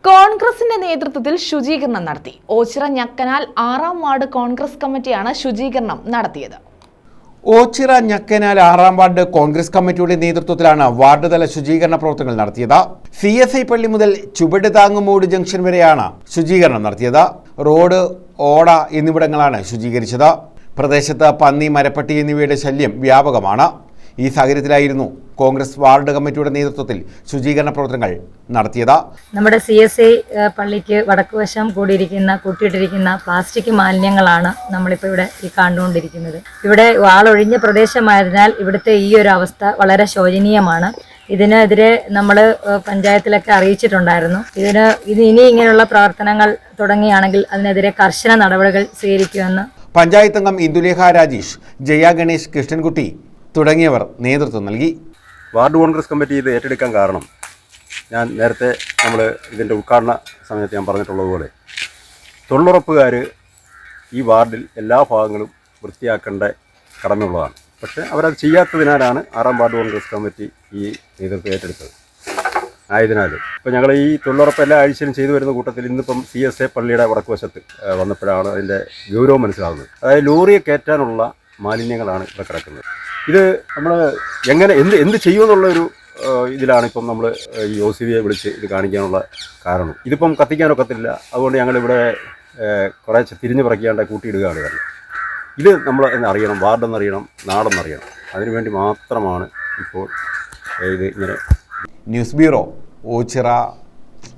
കോൺഗ്രസിന്റെ നേതൃത്വത്തിൽ ശുചീകരണം നടത്തി. ഓച്ചിറ ഞക്കനാൽ 6ാം വാർഡ് കോൺഗ്രസ് കമ്മിറ്റിയാണ് ശുചീകരണം നടത്തിയത്. ഓച്ചിറ ഞക്കനാൽ 6ാം വാർഡ് കോൺഗ്രസ് കമ്മിറ്റിയുടെ നേതൃത്വത്തിലാണ് വാർഡ് തല ശുചീകരണ പ്രവർത്തനങ്ങൾ നടത്തിയത്. CSI പള്ളി മുതൽ ചുവട് താങ്ങുമൂട് ജംഗ്ഷൻ വരെയാണ് ശുചീകരണം നടത്തിയത്. റോഡ്, ഓട എന്നിവിടങ്ങളാണ് ശുചീകരിച്ചത്. പ്രദേശത്ത് പന്നി, മരപ്പട്ടി എന്നിവയുടെ ശല്യം വ്യാപകമാണ്. ഈ സാഹചര്യത്തിലായിരുന്നു കോൺഗ്രസ് വാർഡ് കമ്മിറ്റിയുടെ നേതൃത്വത്തിൽ ശുചീകരണ പ്രവർത്തനങ്ങൾ നടത്തിയത്. നമ്മുടെ CSI പള്ളിക്ക് വടക്കുവശം കൂട്ടിയിട്ടിരിക്കുന്ന പ്ലാസ്റ്റിക് മാലിന്യങ്ങളാണ് നമ്മളിപ്പോൾ ഇവിടെ ഈ കണ്ടുകൊണ്ടിരിക്കുന്നത്. ഇവിടെ ആളൊഴിഞ്ഞ പ്രദേശമായതിനാൽ ഇവിടുത്തെ ഈ ഒരു അവസ്ഥ വളരെ ശോചനീയമാണ്. ഇതിനെതിരെ നമ്മൾ പഞ്ചായത്തിലൊക്കെ അറിയിച്ചിട്ടുണ്ടായിരുന്നു. ഇനി ഇങ്ങനെയുള്ള പ്രവർത്തനങ്ങൾ തുടങ്ങുകയാണെങ്കിൽ അതിനെതിരെ കർശന നടപടികൾ സ്വീകരിക്കുമെന്ന് പഞ്ചായത്ത് അംഗം ഇന്ദുലേഖ രാജേഷ്, ജയ ഗണേഷ്, കൃഷ്ണൻകുട്ടി തുടങ്ങിയവർ നേതൃത്വം നൽകി. വാർഡ് കോൺഗ്രസ് കമ്മിറ്റി ഇത് ഏറ്റെടുക്കാൻ കാരണം ഞാൻ നേരത്തെ ഇതിൻ്റെ ഉദ്ഘാടന സമയത്ത് ഞാൻ പറഞ്ഞിട്ടുള്ളതുപോലെ തൊഴിലുറപ്പുകാർ ഈ വാർഡിൽ എല്ലാ ഭാഗങ്ങളും വൃത്തിയാക്കേണ്ട കടമയുള്ളതാണ്. പക്ഷേ അവരത് ചെയ്യാത്തതിനാലാണ് 6ാം വാർഡ് കോൺഗ്രസ് കമ്മിറ്റി ഈ നേതൃത്വം ഏറ്റെടുത്തത്. ആയതിനാൽ ഇപ്പോൾ ഞങ്ങൾ ഈ തൊഴിലുറപ്പ് എല്ലാ ആഴ്ചയിലും ചെയ്തു വരുന്ന കൂട്ടത്തിൽ ഇന്നിപ്പം CSI പള്ളിയുടെ വടക്കുവശത്ത് വന്നപ്പോഴാണ് അതിൻ്റെ ഗൗരവം മനസ്സിലാകുന്നത്. അതായത് ലോറിയെ കയറ്റാനുള്ള മാലിന്യങ്ങളാണ് ഇവിടെ കിടക്കുന്നത്. ഇത് നമ്മൾ എന്ത് ചെയ്യുമെന്നുള്ളൊരു ഇതിലാണ് ഇപ്പം നമ്മൾ ഈ OCVയെ വിളിച്ച് ഇത് കാണിക്കാനുള്ള കാരണം. ഇതിപ്പം കത്തിക്കാനൊക്കത്തില്ല. അതുകൊണ്ട് ഞങ്ങളിവിടെ കുറേ തിരിഞ്ഞു പറക്കാണ്ട് കൂട്ടിയിടുകയാണ് കാരണം. ഇത് നമ്മൾ അറിയണം, വാർഡെന്നറിയണം, നാടെന്നറിയണം. അതിനുവേണ്ടി മാത്രമാണ് ഇപ്പോൾ ഇത് ഇങ്ങനെ. News bureau, Ochira.